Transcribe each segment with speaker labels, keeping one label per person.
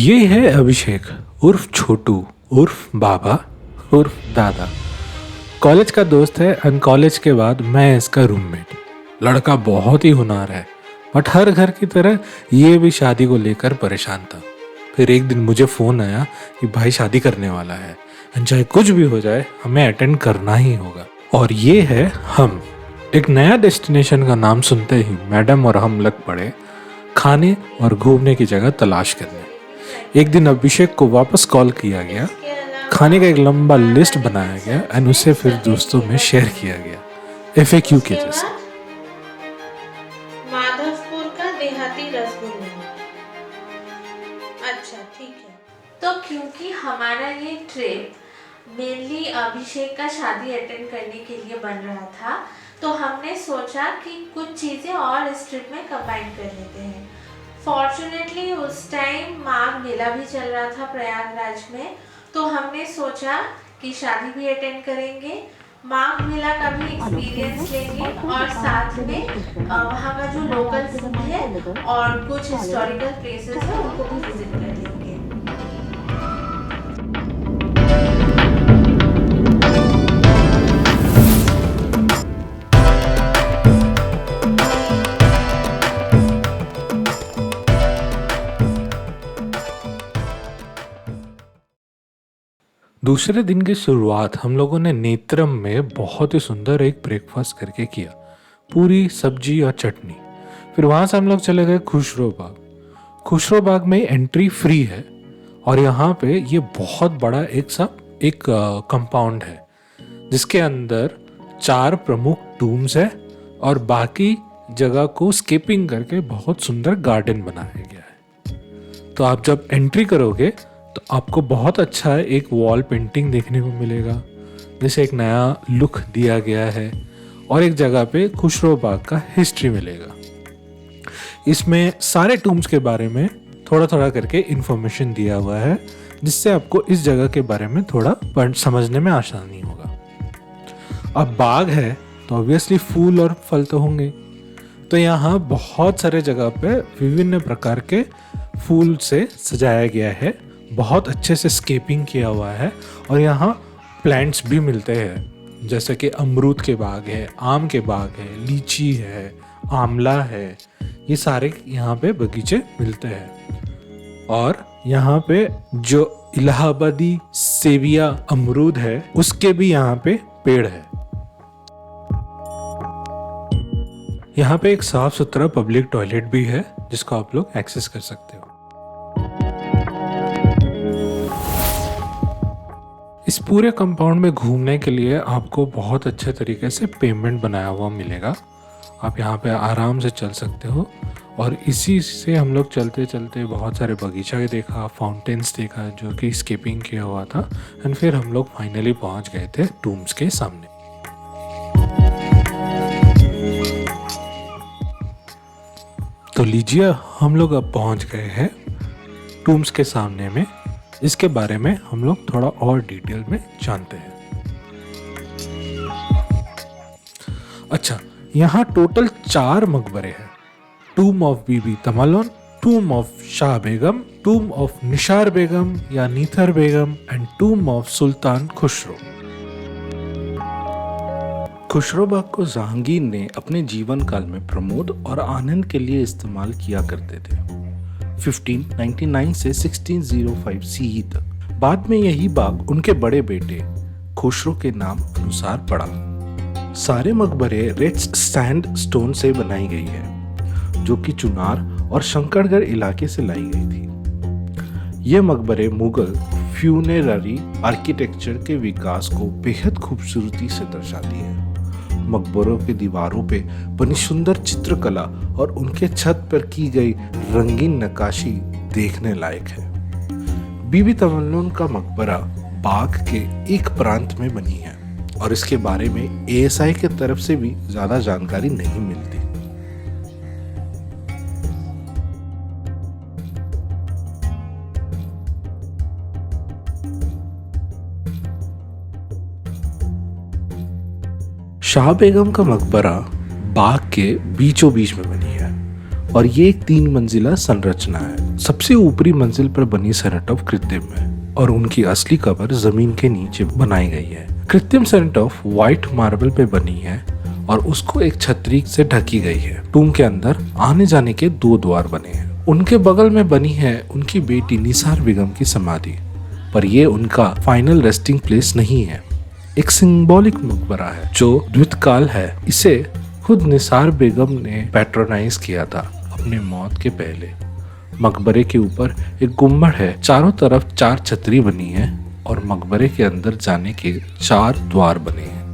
Speaker 1: ये है अभिषेक उर्फ छोटू उर्फ बाबा उर्फ दादा। कॉलेज का दोस्त है एंड कॉलेज के बाद मैं इसका रूममेट। लड़का बहुत ही होनहार है बट हर घर की तरह ये भी शादी को लेकर परेशान था। फिर एक दिन मुझे फ़ोन आया कि भाई शादी करने वाला है एंड चाहे कुछ भी हो जाए हमें अटेंड करना ही होगा। और ये है हम। एक नया डेस्टिनेशन का नाम सुनते ही मैडम और हम लग पड़े खाने और घूमने की जगह तलाश करने। एक दिन अभिषेक को वापस कॉल किया गया, खाने का एक लंबा लिस्ट बनाया गया एंड उसे फिर दोस्तों में शेयर किया गया FAQ के जैसे।
Speaker 2: माधवपुर का देहाती रसगुल्ला। अच्छा ठीक है। तो क्योंकि हमारा ये ट्रिप मेनली अभिषेक का शादी अटेंड करने के लिए बन रहा था, तो हमने सोचा कि कुछ चीज़ें और इस ट्रिप में कंबाइन कर लेते हैं। फॉर्चुनेटली उस टाइम माघ मेला भी चल रहा था प्रयागराज में, तो हमने सोचा कि शादी भी अटेंड करेंगे, माघ मेला का भी एक्सपीरियंस लेंगे और साथ में वहाँ का जो लोकल फूड है और कुछ हिस्टोरिकल प्लेसेस है उनको भी विजिट कर लेंगे।
Speaker 1: दूसरे दिन की शुरुआत हम लोगों ने नेत्रम में बहुत ही सुंदर एक ब्रेकफास्ट करके किया, पूरी सब्जी और चटनी। फिर वहाँ से हम लोग चले गए खुशरो बाग। खुशरो बाग में एंट्री फ्री है और यहाँ पे ये बहुत बड़ा एक कंपाउंड है जिसके अंदर 4 प्रमुख टूम्स है और बाकी जगह को स्केपिंग करके बहुत सुंदर गार्डन बनाया गया है। तो आप जब एंट्री करोगे तो आपको बहुत अच्छा एक वॉल पेंटिंग देखने को मिलेगा जिसे एक नया लुक दिया गया है और एक जगह पे खुशरो बाग का हिस्ट्री मिलेगा। इसमें सारे टूम्स के बारे में थोड़ा थोड़ा करके इंफॉर्मेशन दिया हुआ है जिससे आपको इस जगह के बारे में थोड़ा समझने में आसानी होगा। अब बाग है तो ऑब्वियसली फूल और फल तो होंगे, तो यहाँ बहुत सारे जगह पे विभिन्न प्रकार के फूल से सजाया गया है, बहुत अच्छे से स्केपिंग किया हुआ है और यहाँ प्लांट्स भी मिलते हैं जैसे कि अमरूद के बाग है, आम के बाग है, लीची है, आंवला है, ये सारे यहाँ पे बगीचे मिलते हैं। और यहाँ पे जो इलाहाबादी सेविया अमरूद है उसके भी यहाँ पे पेड़ है। यहाँ पे एक साफ सुथरा पब्लिक टॉयलेट भी है जिसको आप लोग एक्सेस कर सकते हो। इस पूरे कंपाउंड में घूमने के लिए आपको बहुत अच्छे तरीके से पेमेंट बनाया हुआ मिलेगा। आप यहाँ पे आराम से चल सकते हो और इसी से हम लोग चलते चलते बहुत सारे बगीचा देखा, फाउंटेन्स देखा जो कि स्केपिंग किया हुआ था एंड फिर हम लोग फाइनली पहुँच गए थे टूम्स के सामने। तो लीजिए हम लोग अब पहुँच गए हैं टूम्स के सामने में। इसके बारे में हम लोग थोड़ा और डिटेल में जानते हैं। अच्छा, यहाँ टोटल 4 मकबरे हैं। Tomb of Bibi Tamlan, tomb of Shah Begum, tomb of Nisar Begum या Nithar Begum and tomb of Sultan Khusro. Khusro Bagh को जहांगीर ने अपने जीवन काल में प्रमोद और आनंद के लिए इस्तेमाल किया करते थे 1599 से 1605 CE तक। बाद में यही बाग उनके बड़े बेटे खुसरो के नाम अनुसार पड़ा। सारे मकबरे रेड सैंडस्टोन से बनाई गई है जो कि चुनार और शंकरगढ़ इलाके से लाई गई थी। ये मकबरे मुगल फ्यूनेररी आर्किटेक्चर के विकास को बेहद खूबसूरती से दर्शाती है। मकबरों के दीवारों पे बनी सुंदर चित्रकला और उनके छत पर की गई रंगीन नक्काशी देखने लायक है। बीबी तमन्नुन का मकबरा बाग के एक प्रांत में बनी है और इसके बारे में ASI के तरफ से भी ज्यादा जानकारी नहीं मिलती। शाह बेगम का मकबरा बाग के बीचों बीच में बनी है और ये एक 3 मंजिला संरचना है। सबसे ऊपरी मंजिल पर बनी सेनेटोफ कृत्रिम है और उनकी असली कब्र जमीन के नीचे बनाई गई है। कृत्रिम सेनेटोफ व्हाइट मार्बल पे बनी है और उसको एक छतरी से ढकी गई है। टूम के अंदर आने जाने के 2 द्वार बने हैं। उनके बगल में बनी है उनकी बेटी निसार बेगम की समाधि, पर ये उनका फाइनल रेस्टिंग प्लेस नहीं है। एक सिंबॉलिक मकबरा है जो द्वितकाल है। इसे खुद निसार बेगम ने पैट्रोनाइज किया था अपनी मौत के पहले। मकबरे के ऊपर एक गुम्बद है, चारों तरफ 4 छतरी बनी है और मकबरे के अंदर जाने के 4 द्वार बने हैं।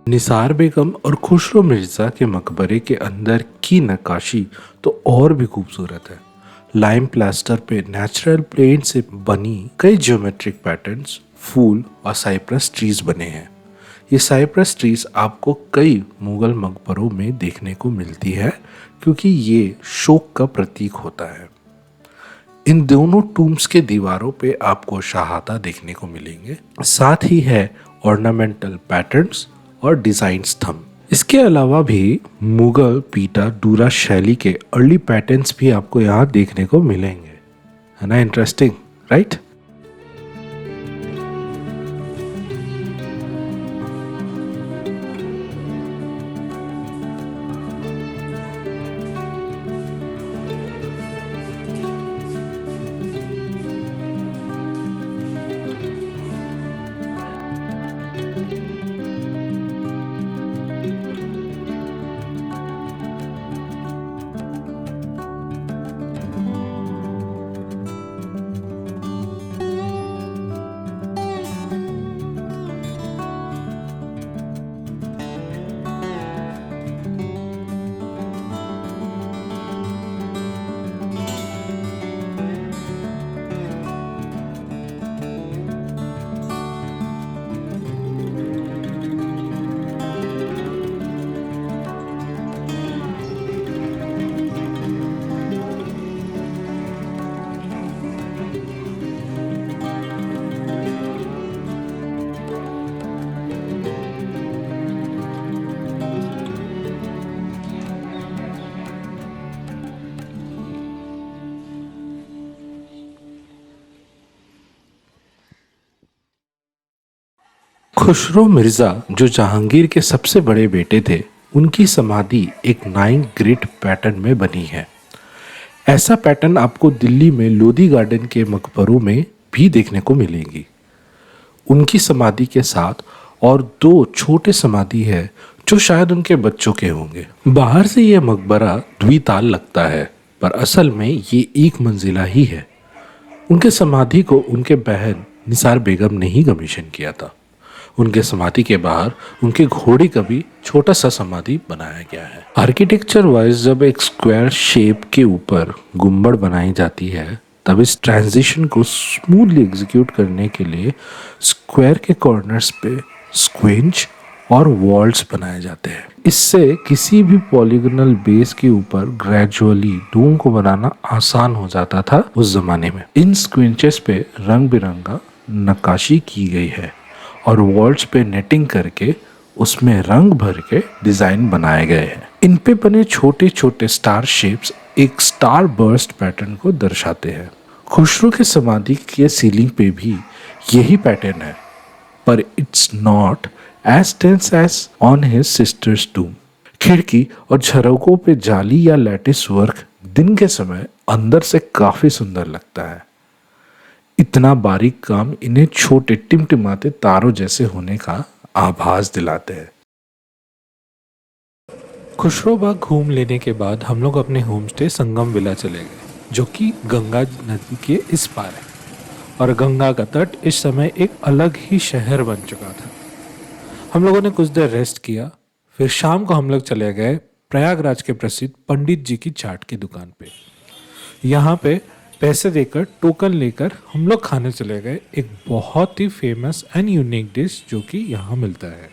Speaker 1: निसार बेगम और खुसरो मिर्जा के मकबरे के अंदर की नक्काशी तो और भी खूबसूरत है। लाइम प्लास्टर पे नेचुरल पेंट से बनी कई ज्योमेट्रिक पैटर्न्स, फूल और साइप्रस ट्रीज बने हैं। ये साइप्रस ट्रीज आपको कई मुगल मकबरों में देखने को मिलती है क्योंकि ये शोक का प्रतीक होता है। इन दोनों टूम्स के दीवारों पे आपको शहादा देखने को मिलेंगे, साथ ही है ऑर्नामेंटल पैटर्न्स और डिजाइन स्तंभ। इसके अलावा भी मुगल पीटा डूरा शैली के अर्ली पैटर्न्स भी आपको यहाँ देखने को मिलेंगे। है ना इंटरेस्टिंग, राइट? खुसरो मिर्जा जो जहांगीर के सबसे बड़े बेटे थे, उनकी समाधि एक 9 ग्रिड पैटर्न में बनी है। ऐसा पैटर्न आपको दिल्ली में लोधी गार्डन के मकबरों में भी देखने को मिलेंगी। उनकी समाधि के साथ और 2 छोटे समाधि है जो शायद उनके बच्चों के होंगे। बाहर से यह मकबरा द्विताल लगता है, पर असल में ये एक मंजिला ही है। उनके समाधि को उनके बहन निसार बेगम ने ही कमीशन किया था। उनके समाधि के बाहर उनके घोड़े का भी छोटा सा समाधि बनाया गया है। आर्किटेक्चर वाइज जब एक स्क्वायर शेप के ऊपर गुम्बद बनाई जाती है, तब इस ट्रांजिशन को स्मूथली एग्जीक्यूट करने के लिए स्क्वायर के कॉर्नर्स पे स्क्वेंच और वॉल्स बनाए जाते हैं। इससे किसी भी पॉलीगोनल बेस के ऊपर ग्रेजुअली डोम को बनाना आसान हो जाता था उस जमाने में। इन स्क्वेंचेस पे रंग बिरंगा नक्काशी की गई है और वॉल्स पे नेटिंग करके उसमें रंग भर के डिजाइन बनाए गए हैं। इन पे बने छोटे छोटे स्टार शेप्स एक स्टार बर्स्ट पैटर्न को दर्शाते हैं। खुसरो के समाधि के सीलिंग पे भी यही पैटर्न है, पर it's not as tense as on his sister's tomb. खिड़की और झरोकों पे जाली या लैटिस वर्क दिन के समय अंदर से काफी सुंदर लगता है। इतना बारीक काम इन्हें छोटे टिमटिमाते तारों जैसे होने का आभास दिलाते हैं। खुसरो बाग घूम लेने के बाद हम लोग अपने होम स्टे संगम विला चले गए, जो कि गंगा नदी के इस पार है। और गंगा का तट इस समय एक अलग ही शहर बन चुका था। हम लोगों ने कुछ देर रेस्ट किया, फिर शाम को हम लोग चले गए प्रयागराज के प्रसिद्ध पंडित जी की चाट की दुकान पे। यहाँ पे पैसे देकर टोकन लेकर हम लोग खाने चले गए एक बहुत ही फेमस एंड यूनिक डिश जो कि यहाँ मिलता है।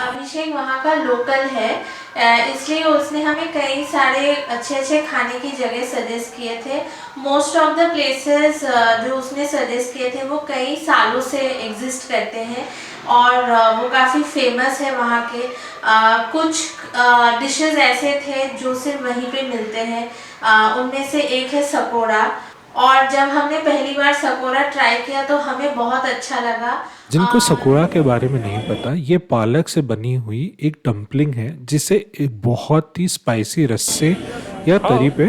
Speaker 2: अभिषेक वहाँ का लोकल है, इसलिए उसने हमें कई सारे अच्छे अच्छे खाने की जगह सजेस्ट किए थे। मोस्ट ऑफ द प्लेसेस जो उसने सजेस्ट किए थे वो कई सालों से एग्जिस्ट करते हैं और वो काफ़ी फेमस है वहाँ के। कुछ डिशेस ऐसे थे जो सिर्फ वहीं पे मिलते हैं। उनमें से एक है सकोड़ा, और जब हमने पहली बार सकोड़ा ट्राई किया तो हमें बहुत अच्छा लगा।
Speaker 1: जिनको सकोड़ा के बारे में नहीं पता, ये पालक से बनी हुई एक डम्पलिंग है जिसे एक बहुत ही स्पाइसी रस्से या तरी पे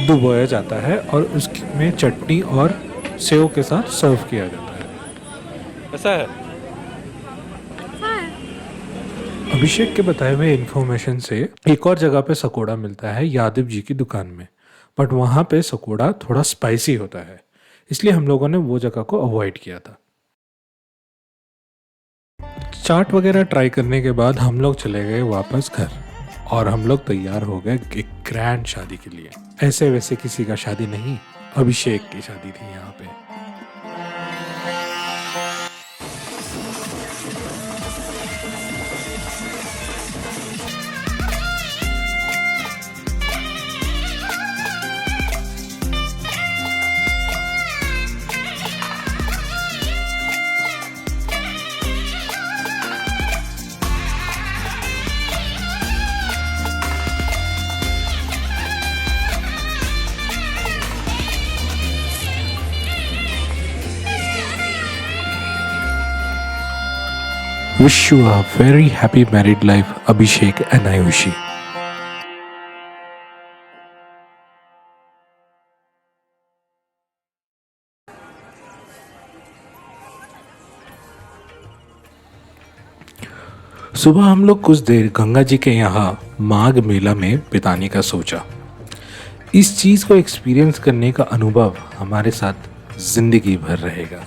Speaker 1: डुबोया जाता है और उसमें चटनी और सेव के साथ सर्व किया जाता है। ऐसा है। अभिषेक के बताए हुए इन्फॉर्मेशन से एक और जगह पे सकोड़ा मिलता है यादव जी की दुकान में, बट वहाँ पे सकोड़ा थोड़ा स्पाइसी होता है, इसलिए हम लोगों ने वो जगह को अवॉइड किया था। चाट वगैरह ट्राई करने के बाद हम लोग चले गए वापस घर और हम लोग तैयार हो गए एक ग्रैंड शादी के लिए। ऐसे वैसे किसी का शादी नहीं, अभिषेक की शादी थी यहाँ पे। Wish you a very happy married life, Abhishek and Ayushi. सुबह हम लोग कुछ देर गंगा जी के यहाँ माघ मेला में बिताने का सोचा। इस चीज़ को एक्सपीरियंस करने का अनुभव हमारे साथ जिंदगी भर रहेगा।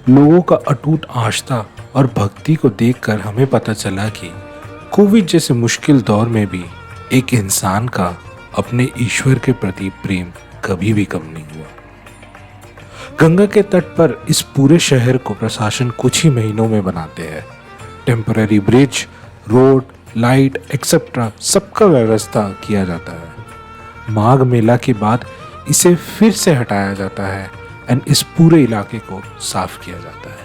Speaker 1: लोगों का अटूट आस्था और भक्ति को देखकर हमें पता चला कि कोविड जैसे मुश्किल दौर में भी एक इंसान का अपने ईश्वर के प्रति प्रेम कभी भी कम नहीं हुआ। गंगा के तट पर इस पूरे शहर को प्रशासन कुछ ही महीनों में बनाते हैं। Temporary bridge, road, light etcetera सबका व्यवस्था किया जाता है। माघ मेला के बाद इसे फिर से हटाया जाता है एंड इस पूरे इलाके को साफ किया जाता है।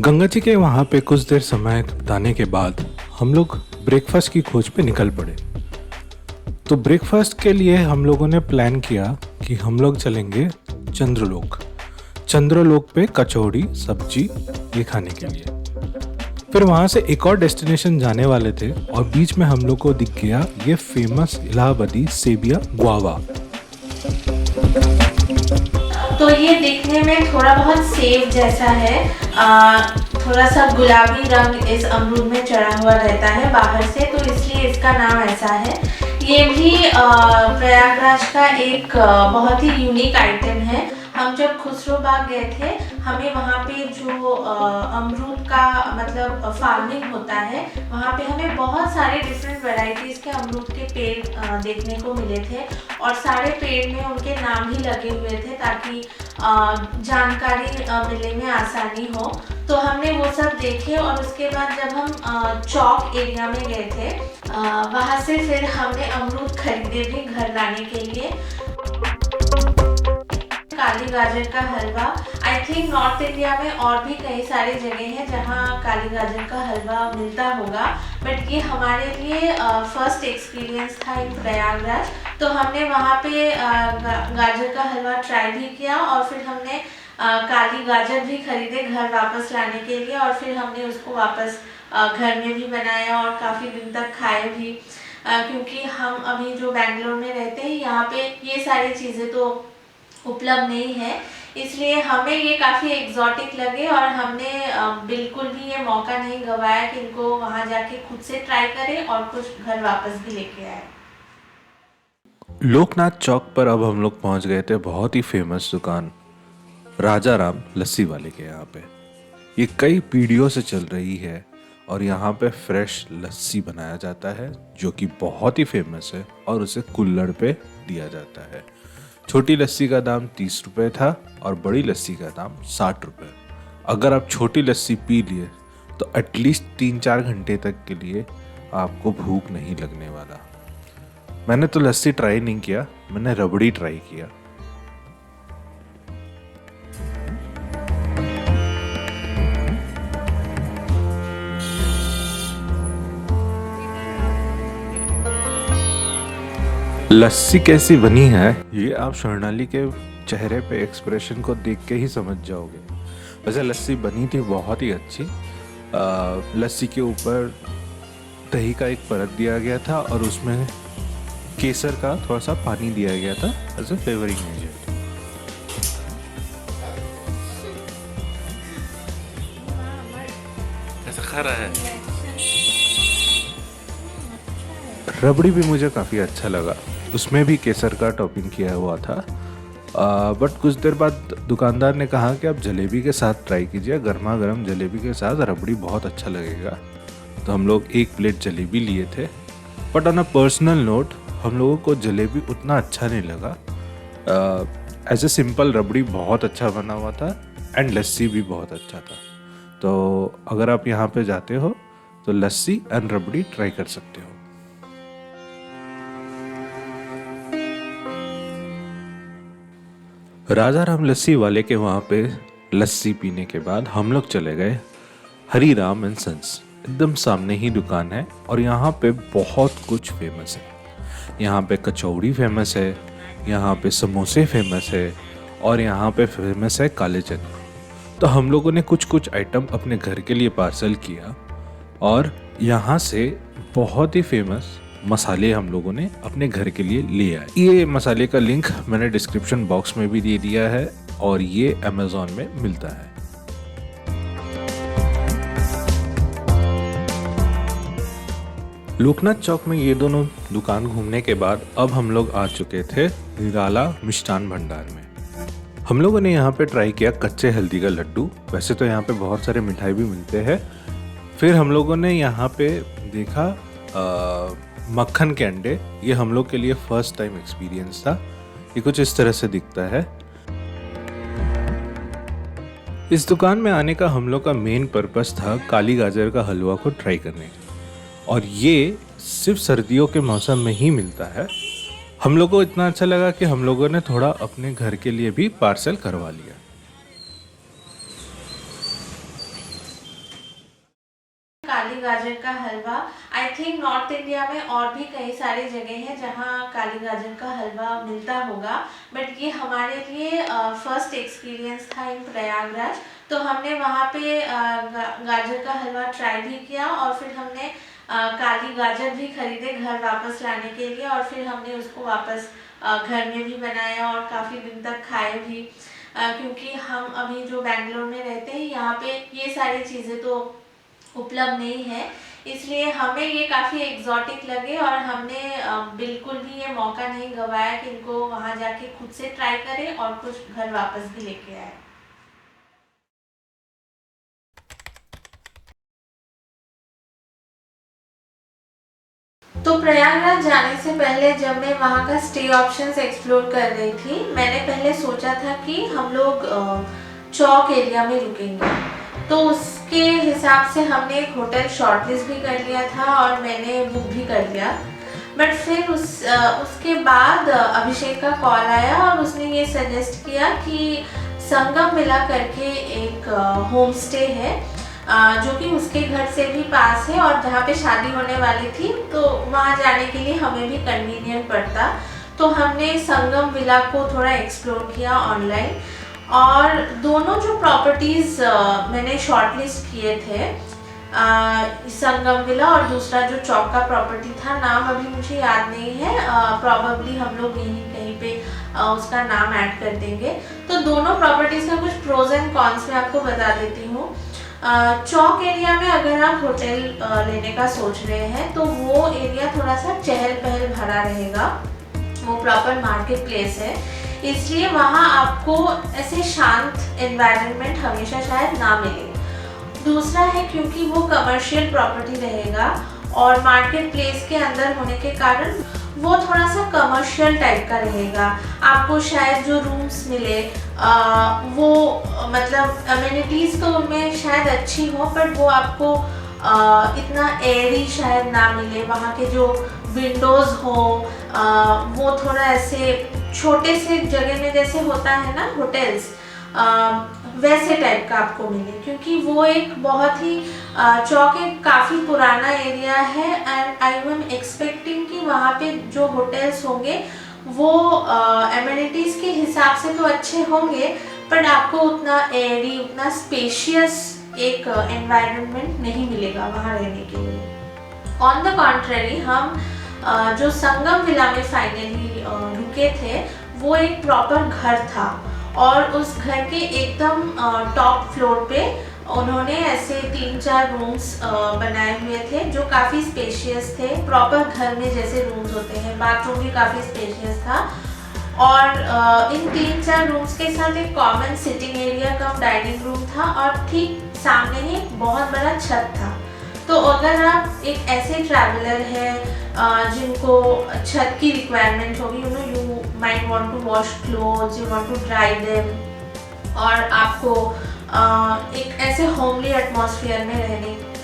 Speaker 1: गंगा जी के वहाँ पे कुछ देर समय बिताने के बाद हम लोग ब्रेकफास्ट की खोज पे निकल पड़े। तो ब्रेकफास्ट के लिए हम लोगों ने प्लान किया कि हम लोग चलेंगे चंद्रलोक। चंद्रलोक पे कचौड़ी सब्जी ये खाने के लिए। फिर वहाँ से एक और डेस्टिनेशन जाने वाले थे और बीच में हम लोग को दिख गया ये फेमस इलाहाबादी सेबिया गुआवा।
Speaker 2: तो ये दिखने में थोड़ा बहुत सेब जैसा है। थोड़ा सा गुलाबी रंग इस अमरूद में चढ़ा हुआ रहता है बाहर से, तो इसलिए इसका नाम ऐसा है। ये भी प्रयागराज का एक बहुत ही यूनिक आइटम है। हम जब खुसरो बाग गए थे, हमें वहाँ पे जो अमरूद का मतलब फार्मिंग होता है, वहाँ पे हमें बहुत सारे डिफरेंट वैरायटीज़ के अमरूद के पेड़ देखने को मिले थे और सारे पेड़ में उनके नाम ही लगे हुए थे ताकि जानकारी मिलने में आसानी हो। तो हमने वो सब देखे और उसके बाद जब हम चौक एरिया में गए थे, वहाँ से फिर हमने अमरूद खरीदे भी घर लाने के लिए। काली गाजर का हलवा, आई थिंक नॉर्थ इंडिया में और भी कई सारी जगह हैं जहाँ काली गाजर का हलवा मिलता होगा, बट ये हमारे लिए फर्स्ट एक्सपीरियंस था इन प्रयागराज। तो हमने वहाँ पे गाजर का हलवा ट्राई भी किया और फिर हमने काली गाजर भी खरीदे घर वापस लाने के लिए और फिर हमने उसको वापस घर में भी बनाया और काफ़ी दिन तक खाए भी, क्योंकि हम अभी जो बेंगलोर में रहते हैं यहाँ पे ये सारी चीज़ें तो उपलब्ध नहीं है, इसलिए हमें ये काफ़ी एग्जॉटिक लगे और हमने बिल्कुल भी ये मौका नहीं गंवाया कि इनको वहाँ जाके खुद से ट्राई करें और कुछ घर वापस भी लेके आए।
Speaker 1: लोकनाथ चौक पर अब हम लोग पहुंच गए थे बहुत ही फेमस दुकान राजा राम लस्सी वाले के यहाँ पे। ये कई पीढ़ियों से चल रही है और यहाँ पे फ्रेश लस्सी बनाया जाता है जो कि बहुत ही फेमस है और उसे कुल्हड़ पे दिया जाता है। छोटी लस्सी का दाम 30 रुपये था और बड़ी लस्सी का दाम 60 रुपये। अगर आप छोटी लस्सी पी लिए तो एटलीस्ट 3-4 घंटे तक के लिए आपको भूख नहीं लगने वाला। मैंने तो लस्सी ट्राई नहीं किया, मैंने रबड़ी ट्राई किया। लस्सी कैसी बनी है ये आप स्वर्णाली के चेहरे पे एक्सप्रेशन को देख के ही समझ जाओगे। वैसे लस्सी बनी थी बहुत ही अच्छी। लस्सी के ऊपर दही का एक परत दिया गया था और उसमें केसर का थोड़ा सा पानी दिया गया था एज ए फ्लेवरिंग एजेंट। ऐसा खा रहा है। रबड़ी भी मुझे काफ़ी अच्छा लगा, उसमें भी केसर का टॉपिंग किया हुआ था। बट कुछ देर बाद दुकानदार ने कहा कि आप जलेबी के साथ ट्राई कीजिए, गर्मा गर्म जलेबी के साथ रबड़ी बहुत अच्छा लगेगा। तो हम लोग 1 प्लेट जलेबी लिए थे। But on a personal note हम लोगों को जलेबी उतना अच्छा नहीं लगा। एज ए सिंपल रबड़ी बहुत अच्छा बना हुआ था एंड लस्सी भी बहुत अच्छा था। तो अगर आप यहाँ पे जाते हो तो लस्सी एंड रबड़ी ट्राई कर सकते हो। राजा राम लस्सी वाले के वहाँ पे लस्सी पीने के बाद हम लोग चले गए हरी राम एंड सन्स। एकदम सामने ही दुकान है और यहाँ पे बहुत कुछ फेमस है। यहाँ पे कचौड़ी फेमस है, यहाँ पे समोसे फेमस है और यहाँ पे फेमस है काले चने। तो हम लोगों ने कुछ कुछ आइटम अपने घर के लिए पार्सल किया और यहाँ से बहुत ही फेमस मसाले हम लोगों ने अपने घर के लिए ले आए। ये मसाले का लिंक मैंने डिस्क्रिप्शन बॉक्स में भी दे दिया है और ये अमेज़ॉन में मिलता है। लोकनाथ चौक में ये दोनों दुकान घूमने के बाद अब हम लोग आ चुके थे निराला मिष्ठान भंडार में। हम लोगों ने यहाँ पे ट्राई किया कच्चे हल्दी का लड्डू। वैसे तो यहाँ पे बहुत सारे मिठाई भी मिलते हैं। फिर हम लोगों ने यहाँ पे देखा मक्खन के अंडे। ये हम लोग के लिए फर्स्ट टाइम एक्सपीरियंस था। ये कुछ इस तरह से दिखता है। इस दुकान में आने का हम लोग का मेन पर्पस था काली गाजर का हलवा को ट्राई करने का और ये सिर्फ सर्दियों के मौसम में ही मिलता है। हम लोग को इतना अच्छा लगा कि हम लोगों ने थोड़ा अपने घर के लिए भी पार्सल करवा लिया।
Speaker 2: काली गाजर का हलवा। आई थिंक नॉर्थ इंडिया में और भी कई सारी जगह हैं जहाँ काली गाजर का हलवा मिलता होगा, बट ये हमारे लिए फर्स्ट एक्सपीरियंस था इन प्रयागराज। तो हमने वहाँ पे गाजर का हलवा ट्राई भी किया और फिर हमने काली गाजर भी खरीदे घर वापस लाने के लिए, और फिर हमने उसको वापस घर में भी बनाया और काफ़ी दिन तक खाए भी। क्योंकि हम अभी जो बेंगलोर में रहते हैं यहाँ पे ये सारी चीज़ें तो उपलब्ध नहीं है, इसलिए हमें ये काफ़ी एग्जॉटिक लगे और हमने बिल्कुल भी ये मौका नहीं गंवाया कि इनको वहाँ जाके खुद से ट्राई करें और कुछ घर वापस भी लेके आए। तो प्रयागराज जाने से पहले जब मैं वहाँ का स्टे ऑप्शंस एक्सप्लोर कर रही थी, मैंने पहले सोचा था कि हम लोग चौक एरिया में रुकेंगे। तो उसके हिसाब से हमने एक होटल शॉर्टलिस्ट भी कर लिया था और मैंने बुक भी कर लिया। बट फिर उसके बाद अभिषेक का कॉल आया और उसने ये सजेस्ट किया कि संगम विला करके एक होम स्टे है जो कि उसके घर से भी पास है और जहाँ पे शादी होने वाली थी, तो वहाँ जाने के लिए हमें भी कन्वीनियंट पड़ता। तो हमने संगम विला को थोड़ा एक्सप्लोर किया ऑनलाइन, और दोनों जो प्रॉपर्टीज़ मैंने शॉर्टलिस्ट किए थे, संगम विला और दूसरा जो चौक का प्रॉपर्टी था, नाम अभी मुझे याद नहीं है, प्रॉबेबली हम लोग यहीं कहीं पे उसका नाम ऐड कर देंगे। तो दोनों प्रॉपर्टीज़ का कुछ प्रोज एंड कॉन्स मैं आपको बता देती हूँ। चौक एरिया में अगर आप होटल लेने का सोच रहे हैं तो वो एरिया थोड़ा सा चहल पहल भरा रहेगा, वो प्रॉपर मार्केट प्लेस है, इसलिए वहाँ आपको ऐसे शांत एनवायरनमेंट हमेशा शायद ना मिले। दूसरा है क्योंकि वो कमर्शियल प्रॉपर्टी रहेगा और मार्केट प्लेस के अंदर होने के कारण वो थोड़ा सा कमर्शियल टाइप का रहेगा। आपको शायद जो रूम्स मिले वो मतलब अमेनिटीज़ तो उनमें शायद अच्छी हो, बट वो आपको इतना एयरी शायद ना मिले। वहाँ के जो विंडोज़ हो वो थोड़ा ऐसे छोटे से जगह में जैसे होता है ना होटल्स, वैसे टाइप का आपको मिले, क्योंकि वो एक बहुत ही चौक एक काफ़ी पुराना एरिया है एंड आई एम एक्सपेक्टिंग कि वहाँ पे जो होटल्स होंगे वो एमिनिटीज़ के हिसाब से तो अच्छे होंगे, पर आपको उतना एयरी उतना स्पेशियस एक एनवायरनमेंट नहीं मिलेगा वहाँ रहने के लिए। ऑन द कॉन्ट्रेरी हम जो संगम विला में फाइनली रुके थे वो एक प्रॉपर घर था और उस घर के एकदम टॉप फ्लोर पे उन्होंने ऐसे 3-4 रूम्स बनाए हुए थे जो काफ़ी स्पेशियस थे, प्रॉपर घर में जैसे रूम्स होते हैं। बाथरूम भी काफ़ी स्पेशियस था और इन 3-4 रूम्स के साथ एक कॉमन सिटिंग एरिया कम डाइनिंग रूम था और ठीक सामने ही एक बहुत बड़ा छत था। तो अगर आप एक ऐसे ट्रैवलर हैं जिनको छत की रिक्वायरमेंट होगी, you might want to wash clothes, you want to dry them, और आपको एक ऐसे होमली एटमॉस्फेयर में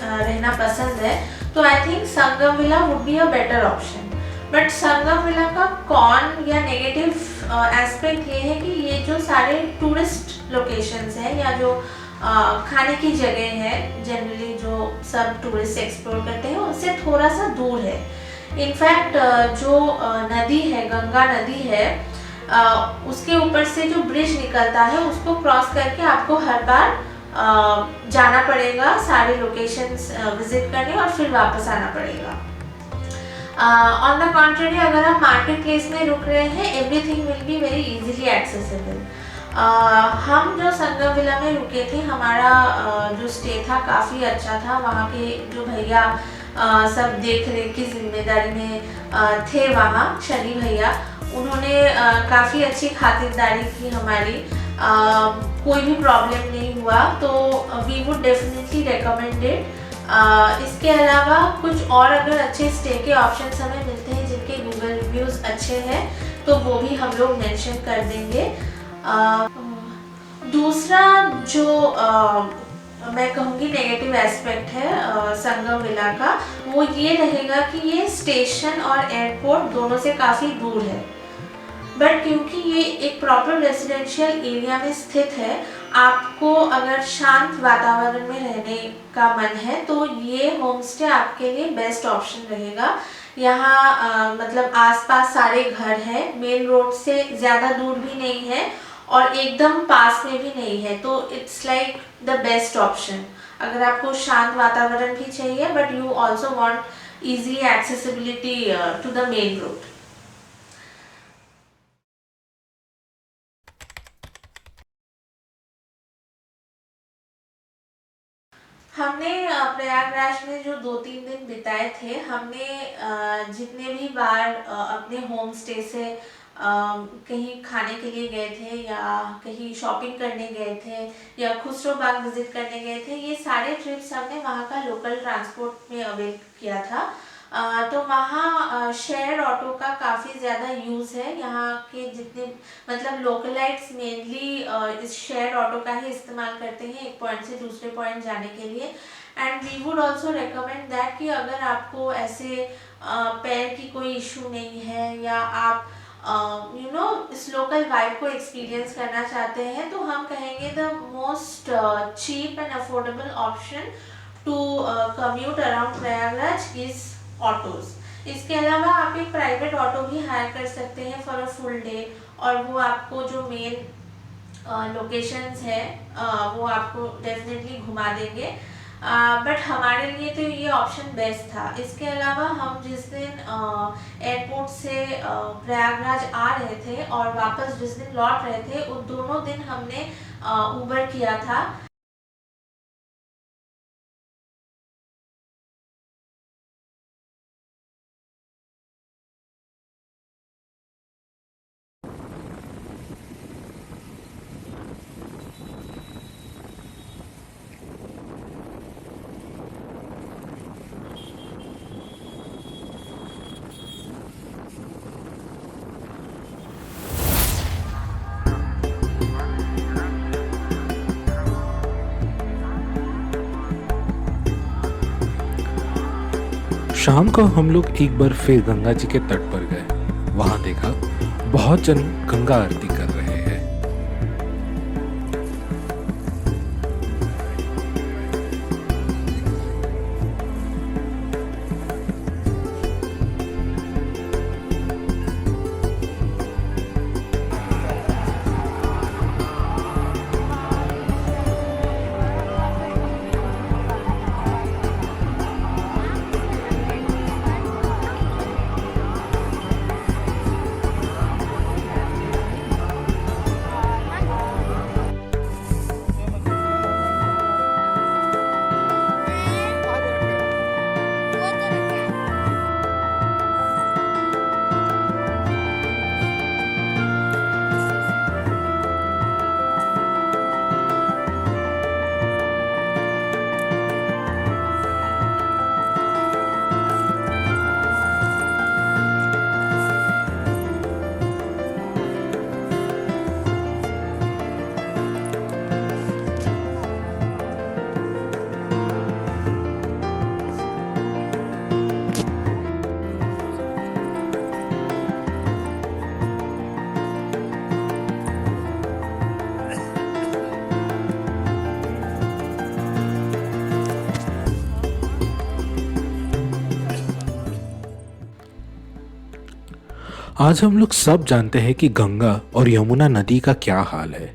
Speaker 2: रहना पसंद है, तो I think Sangam villa would be a better option. But Sangam villa का कॉन या नेगेटिव एस्पेक्ट ये है कि ये जो सारे टूरिस्ट लोकेशंस हैं या जो खाने की जगह है जनरली जो सब टूरिस्ट एक्सप्लोर करते हैं उससे थोड़ा सा दूर है। इनफैक्ट जो नदी है, गंगा नदी है, उसके ऊपर से जो ब्रिज निकलता है उसको क्रॉस करके आपको हर बार जाना पड़ेगा सारे लोकेशंस विजिट करने और फिर वापस आना पड़ेगा। ऑन द कॉन्ट्रेरी अगर आप मार्केट प्लेस में रुक रहे हैं everything will be very easily accessible. हम जो संगम विला में रुके थे, हमारा जो स्टे था काफ़ी अच्छा था। वहाँ के जो भैया सब देख रेख की जिम्मेदारी में थे वहाँ, शनि भैया, उन्होंने काफ़ी अच्छी खातिरदारी की हमारी, कोई भी प्रॉब्लम नहीं हुआ, तो we would definitely recommend it. इसके अलावा कुछ और अगर अच्छे स्टे के ऑप्शंस हमें मिलते हैं जिनके गूगल रिव्यूज़ अच्छे हैं तो वो भी हम लोग मेंशन कर देंगे। दूसरा जो मैं कहूँगी नेगेटिव एस्पेक्ट है संगम विला का, वो ये रहेगा कि ये स्टेशन और एयरपोर्ट दोनों से काफ़ी दूर है। बट क्योंकि ये एक प्रॉपर रेजिडेंशियल एरिया में स्थित है, आपको अगर शांत वातावरण में रहने का मन है तो ये होम स्टे आपके लिए बेस्ट ऑप्शन रहेगा। यहाँ मतलब आसपास सारे घर हैं, मेन रोड से ज़्यादा दूर भी नहीं है और एकदम पास में भी नहीं है, तो it's like the best option अगर आपको शांत वातावरण भी चाहिए but you also want easily accessibility to the main road. हमने प्रयागराज में जो 2-3 दिन बिताए थे, हमने जितने भी बार अपने होम स्टे से कहीं खाने के लिए गए थे या कहीं शॉपिंग करने गए थे या खुसरो बाग विजिट करने गए थे, ये सारे ट्रिप्स हमने वहाँ का लोकल ट्रांसपोर्ट में अवेल किया था। तो वहाँ शेयर ऑटो का काफ़ी ज़्यादा यूज़ है। यहाँ के जितने मतलब लोकलाइट्स मेनली इस शेयर ऑटो का ही इस्तेमाल करते हैं एक पॉइंट से दूसरे पॉइंट जाने के लिए। And we would also recommend that कि अगर आपको ऐसे पैर की कोई इशू नहीं है या आप इस लोकल वाइब को एक्सपीरियंस करना चाहते हैं, तो हम कहेंगे the most cheap and affordable option to commute around Prayagraj is autos. इसके अलावा आप एक प्राइवेट ऑटो भी हायर कर सकते हैं फॉर अ फुल डे और वो आपको जो मेन लोकेशंस है वो आपको डेफिनेटली घुमा देंगे। बट हमारे लिए तो ये ऑप्शन बेस्ट था। इसके अलावा हम जिस दिन एयरपोर्ट से प्रयागराज आ रहे थे और वापस जिस दिन लौट रहे थे, उन दोनों दिन हमने उबर किया था।
Speaker 1: शाम को हम लोग एक बार फिर गंगा जी के तट पर गए। वहां देखा बहुत जन गंगा आरती कर रहे हैं। आज हम लोग सब जानते हैं कि गंगा और यमुना नदी का क्या हाल है।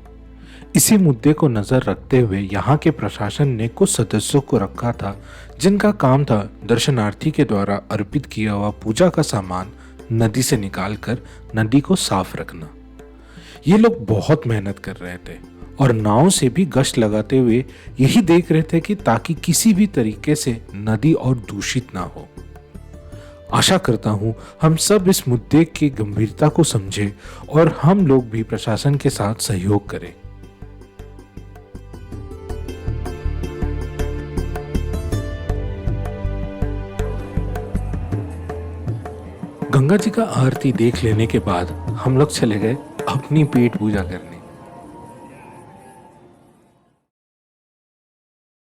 Speaker 1: इसी मुद्दे को नजर रखते हुए यहाँ के प्रशासन ने कुछ सदस्यों को रखा था जिनका काम था दर्शनार्थी के द्वारा अर्पित किया हुआ पूजा का सामान नदी से निकालकर नदी को साफ रखना। ये लोग बहुत मेहनत कर रहे थे और नाव से भी गश्त लगाते हुए यही देख रहे थे कि ताकि किसी भी तरीके से नदी और दूषित ना हो। आशा करता हूं हम सब इस मुद्दे की गंभीरता को समझें और हम लोग भी प्रशासन के साथ सहयोग करें। गंगा जी का आरती देख लेने के बाद हम लोग चले गए अपनी पेट पूजा करने।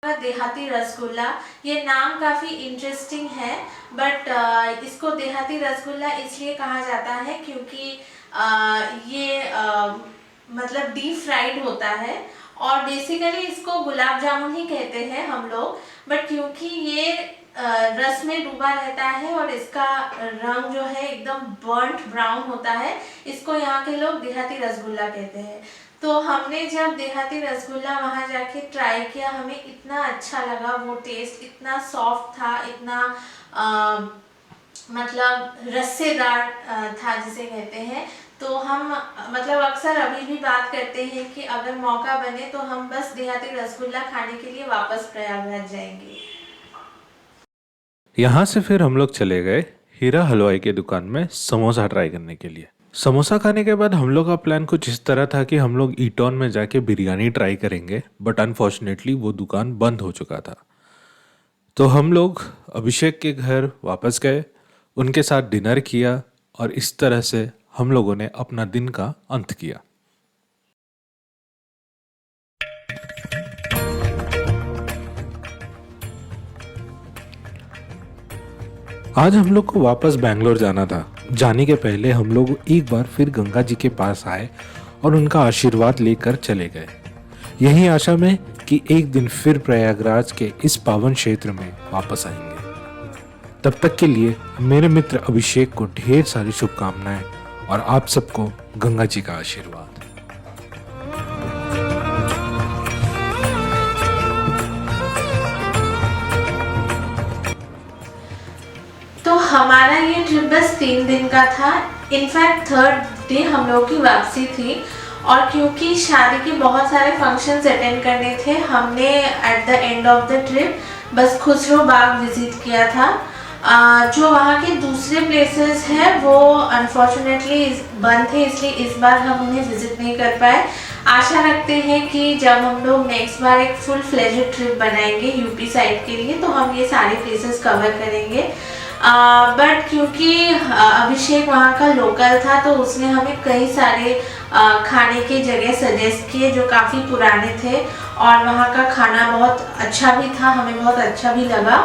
Speaker 2: देहाती रसगुल्ला, ये नाम काफ़ी इंटरेस्टिंग है बट इसको देहाती रसगुल्ला इसलिए कहा जाता है क्योंकि ये मतलब डीप फ्राइड होता है और बेसिकली इसको गुलाब जामुन ही कहते हैं हम लोग, बट क्योंकि ये रस में डूबा रहता है और इसका रंग जो है एकदम बर्न्ट ब्राउन होता है, इसको यहाँ के लोग देहाती रसगुल्ला कहते हैं। तो हमने जब देहाती रसगुल्ला वहाँ जाके ट्राई किया, हमें इतना अच्छा लगा, वो टेस्ट इतना सॉफ्ट था, इतना मतलब रस्सेदार था जिसे कहते हैं। तो हम मतलब अक्सर अभी भी बात करते हैं कि अगर मौका बने तो हम बस देहाती रसगुल्ला खाने के लिए वापस प्रयागराज जाएंगे।
Speaker 1: यहाँ से फिर हम लोग चले गए हीरा हलवाई के दुकान में समोसा ट्राई करने के लिए। समोसा खाने के बाद हम लोग का प्लान कुछ इस तरह था कि हम लोग ईटॉन में जाके बिरयानी ट्राई करेंगे, बट अनफॉर्चुनेटली वो दुकान बंद हो चुका था। तो हम लोग अभिषेक के घर वापस गए, उनके साथ डिनर किया और इस तरह से हम लोगों ने अपना दिन का अंत किया। आज हम लोग को वापस बैंगलोर जाना था। जाने के पहले हम लोग एक बार फिर गंगा जी के पास आए और उनका आशीर्वाद लेकर चले गए, यही आशा में कि एक दिन फिर प्रयागराज के इस पावन क्षेत्र में वापस आएंगे। तब तक के लिए मेरे मित्र अभिषेक को ढेर सारी शुभकामनाएं और आप सबको गंगा जी का आशीर्वाद।
Speaker 2: तो हमारा ये ट्रिप बस 3 दिन का था। इनफैक्ट 3rd डे हम लोग की वापसी थी और क्योंकि शादी के बहुत सारे फंक्शंस अटेंड करने थे, हमने at the end of the trip बस खुसरो बाग विजिट किया था। जो वहाँ के दूसरे प्लेसेस हैं वो अनफॉर्चुनेटली बंद थे, इसलिए इस बार हम उन्हें विजिट नहीं कर पाए। आशा रखते हैं कि जब हम लोग नेक्स्ट बार एक फुल फ्लेजेड ट्रिप बनाएंगे यूपी साइड के लिए तो हम ये सारे प्लेसेस कवर करेंगे। बट क्योंकि अभिषेक वहाँ का लोकल था तो उसने हमें कई सारे खाने के जगह सजेस्ट किए जो काफ़ी पुराने थे और वहाँ का खाना बहुत अच्छा भी था, हमें बहुत अच्छा भी लगा।